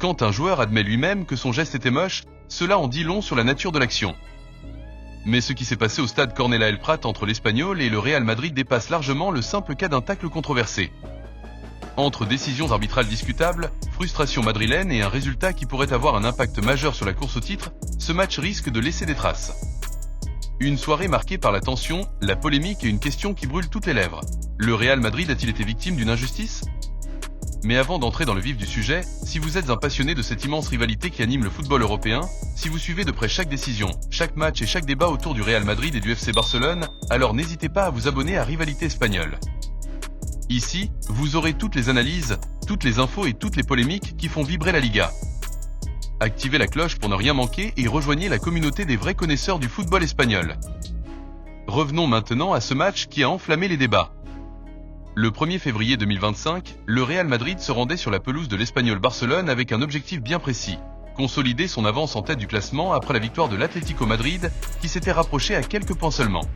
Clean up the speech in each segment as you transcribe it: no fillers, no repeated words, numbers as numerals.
Quand un joueur admet lui-même que son geste était moche, cela en dit long sur la nature de l'action. Mais ce qui s'est passé au stade Cornellà El Prat entre l'Espagnol et le Real Madrid dépasse largement le simple cas d'un tacle controversé. Entre décisions arbitrales discutables, frustration madrilène et un résultat qui pourrait avoir un impact majeur sur la course au titre, ce match risque de laisser des traces. Une soirée marquée par la tension, la polémique et une question qui brûle toutes les lèvres. Le Real Madrid a-t-il été victime d'une injustice ? Mais avant d'entrer dans le vif du sujet, si vous êtes un passionné de cette immense rivalité qui anime le football européen, si vous suivez de près chaque décision, chaque match et chaque débat autour du Real Madrid et du FC Barcelone, alors n'hésitez pas à vous abonner à Rivalité Espagnole. Ici, vous aurez toutes les analyses, toutes les infos et toutes les polémiques qui font vibrer la Liga. Activez la cloche pour ne rien manquer et rejoignez la communauté des vrais connaisseurs du football espagnol. Revenons maintenant à ce match qui a enflammé les débats. Le 1er février 2025, le Real Madrid se rendait sur la pelouse de l'Espagnol Barcelone avec un objectif bien précis, consolider son avance en tête du classement après la victoire de l'Atlético Madrid, qui s'était rapproché à quelques points seulement.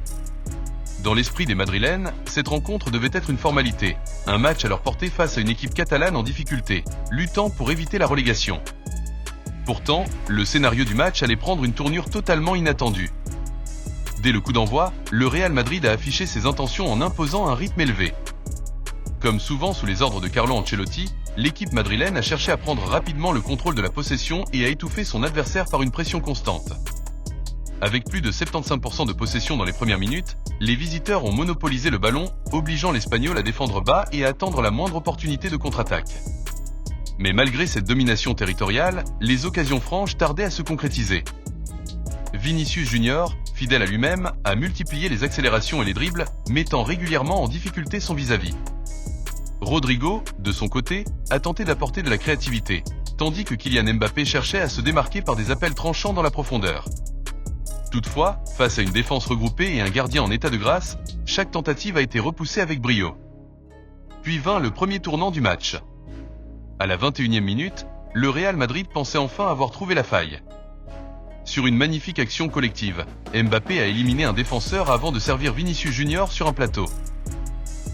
Dans l'esprit des Madrilènes, cette rencontre devait être une formalité, un match à leur portée face à une équipe catalane en difficulté, luttant pour éviter la relégation. Pourtant, le scénario du match allait prendre une tournure totalement inattendue. Dès le coup d'envoi, le Real Madrid a affiché ses intentions en imposant un rythme élevé. Comme souvent sous les ordres de Carlo Ancelotti, l'équipe madrilène a cherché à prendre rapidement le contrôle de la possession et à étouffer son adversaire par une pression constante. Avec plus de 75% de possession dans les premières minutes, les visiteurs ont monopolisé le ballon, obligeant l'Espagnol à défendre bas et à attendre la moindre opportunité de contre-attaque. Mais malgré cette domination territoriale, les occasions franches tardaient à se concrétiser. Vinicius Junior, fidèle à lui-même, a multiplié les accélérations et les dribbles, mettant régulièrement en difficulté son vis-à-vis. Rodrigo, de son côté, a tenté d'apporter de la créativité, tandis que Kylian Mbappé cherchait à se démarquer par des appels tranchants dans la profondeur. Toutefois, face à une défense regroupée et un gardien en état de grâce, chaque tentative a été repoussée avec brio. Puis vint le premier tournant du match. À la 21e minute, le Real Madrid pensait enfin avoir trouvé la faille. Sur une magnifique action collective, Mbappé a éliminé un défenseur avant de servir Vinicius Junior sur un plateau.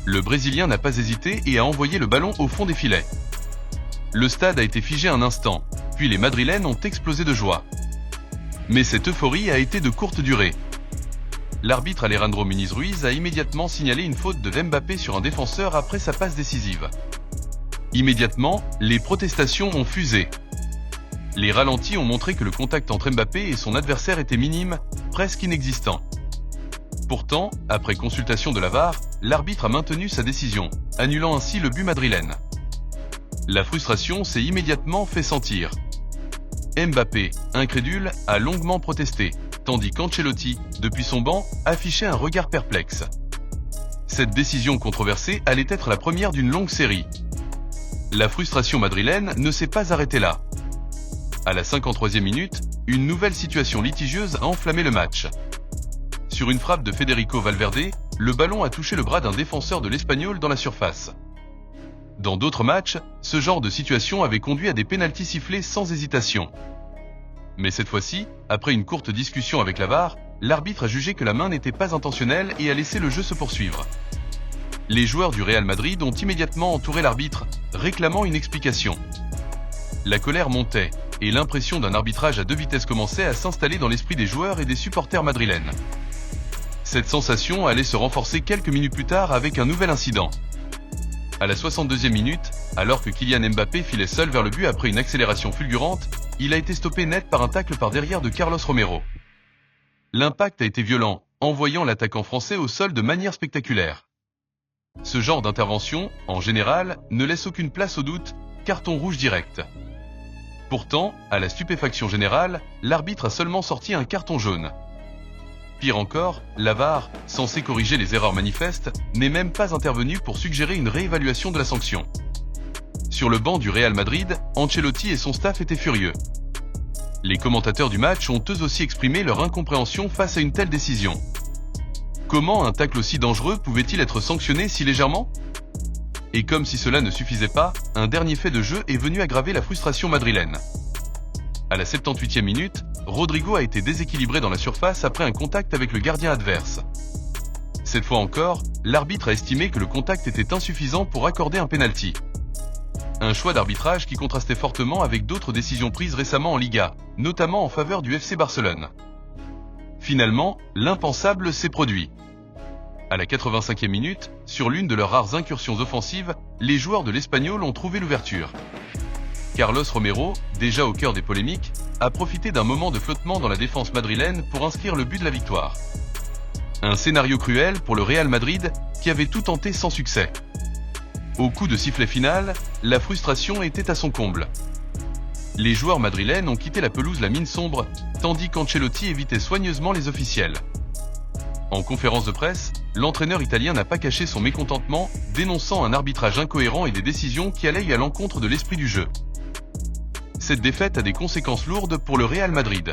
Le Brésilien n'a pas hésité et a envoyé le ballon au fond des filets. Le stade a été figé un instant, puis les Madrilènes ont explosé de joie. Mais cette euphorie a été de courte durée. L'arbitre Alejandro Muniz Ruiz a immédiatement signalé une faute de Mbappé sur un défenseur après sa passe décisive. Immédiatement, les protestations ont fusé. Les ralentis ont montré que le contact entre Mbappé et son adversaire était minime, presque inexistant. Pourtant, après consultation de la VAR, l'arbitre a maintenu sa décision, annulant ainsi le but madrilène. La frustration s'est immédiatement fait sentir. Mbappé, incrédule, a longuement protesté, tandis qu'Ancelotti, depuis son banc, affichait un regard perplexe. Cette décision controversée allait être la première d'une longue série. La frustration madrilène ne s'est pas arrêtée là. À la 53e minute, une nouvelle situation litigieuse a enflammé le match. Sur une frappe de Federico Valverde, le ballon a touché le bras d'un défenseur de l'Espagnol dans la surface. Dans d'autres matchs, ce genre de situation avait conduit à des pénaltys sifflés sans hésitation. Mais cette fois-ci, après une courte discussion avec la VAR, l'arbitre a jugé que la main n'était pas intentionnelle et a laissé le jeu se poursuivre. Les joueurs du Real Madrid ont immédiatement entouré l'arbitre, réclamant une explication. La colère montait, et l'impression d'un arbitrage à deux vitesses commençait à s'installer dans l'esprit des joueurs et des supporters madrilènes. Cette sensation allait se renforcer quelques minutes plus tard avec un nouvel incident. À la 62e minute, alors que Kylian Mbappé filait seul vers le but après une accélération fulgurante, il a été stoppé net par un tacle par derrière de Carlos Romero. L'impact a été violent, envoyant l'attaquant français au sol de manière spectaculaire. Ce genre d'intervention, en général, ne laisse aucune place au doute, carton rouge direct. Pourtant, à la stupéfaction générale, l'arbitre a seulement sorti un carton jaune. Pire encore, la VAR, censée corriger les erreurs manifestes, n'est même pas intervenue pour suggérer une réévaluation de la sanction. Sur le banc du Real Madrid, Ancelotti et son staff étaient furieux. Les commentateurs du match ont eux aussi exprimé leur incompréhension face à une telle décision. Comment un tacle aussi dangereux pouvait-il être sanctionné si légèrement ? Et comme si cela ne suffisait pas, un dernier fait de jeu est venu aggraver la frustration madrilène. À la 78e minute, Rodrigo a été déséquilibré dans la surface après un contact avec le gardien adverse. Cette fois encore, l'arbitre a estimé que le contact était insuffisant pour accorder un pénalty. Un choix d'arbitrage qui contrastait fortement avec d'autres décisions prises récemment en Liga, notamment en faveur du FC Barcelone. Finalement, l'impensable s'est produit. À la 85e minute, sur l'une de leurs rares incursions offensives, les joueurs de l'Espagnol ont trouvé l'ouverture. Carlos Romero, déjà au cœur des polémiques, a profité d'un moment de flottement dans la défense madrilène pour inscrire le but de la victoire. Un scénario cruel pour le Real Madrid, qui avait tout tenté sans succès. Au coup de sifflet final, la frustration était à son comble. Les joueurs madrilènes ont quitté la pelouse la mine sombre, tandis qu'Ancelotti évitait soigneusement les officiels. En conférence de presse, l'entraîneur italien n'a pas caché son mécontentement, dénonçant un arbitrage incohérent et des décisions qui allaient à l'encontre de l'esprit du jeu. Cette défaite a des conséquences lourdes pour le Real Madrid.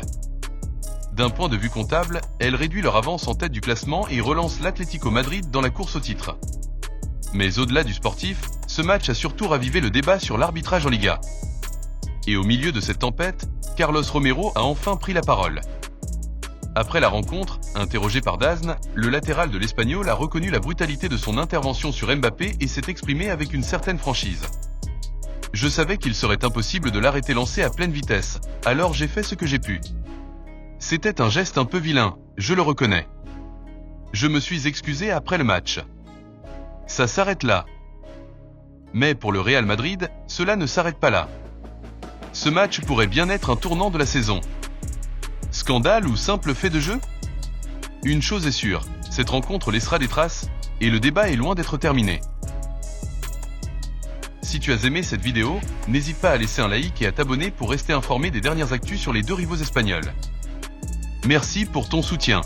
D'un point de vue comptable, elle réduit leur avance en tête du classement et relance l'Atlético Madrid dans la course au titre. Mais au-delà du sportif, ce match a surtout ravivé le débat sur l'arbitrage en Liga. Et au milieu de cette tempête, Carlos Romero a enfin pris la parole. Après la rencontre, interrogé par DAZN, le latéral de l'Espagnol a reconnu la brutalité de son intervention sur Mbappé et s'est exprimé avec une certaine franchise. « Je savais qu'il serait impossible de l'arrêter lancé à pleine vitesse, alors j'ai fait ce que j'ai pu. C'était un geste un peu vilain, je le reconnais. Je me suis excusé après le match. Ça s'arrête là. Mais pour le Real Madrid, cela ne s'arrête pas là. Ce match pourrait bien être un tournant de la saison. Scandale ou simple fait de jeu ? Une chose est sûre, cette rencontre laissera des traces, et le débat est loin d'être terminé. Si tu as aimé cette vidéo, n'hésite pas à laisser un like et à t'abonner pour rester informé des dernières actus sur les deux rivaux espagnols. Merci pour ton soutien.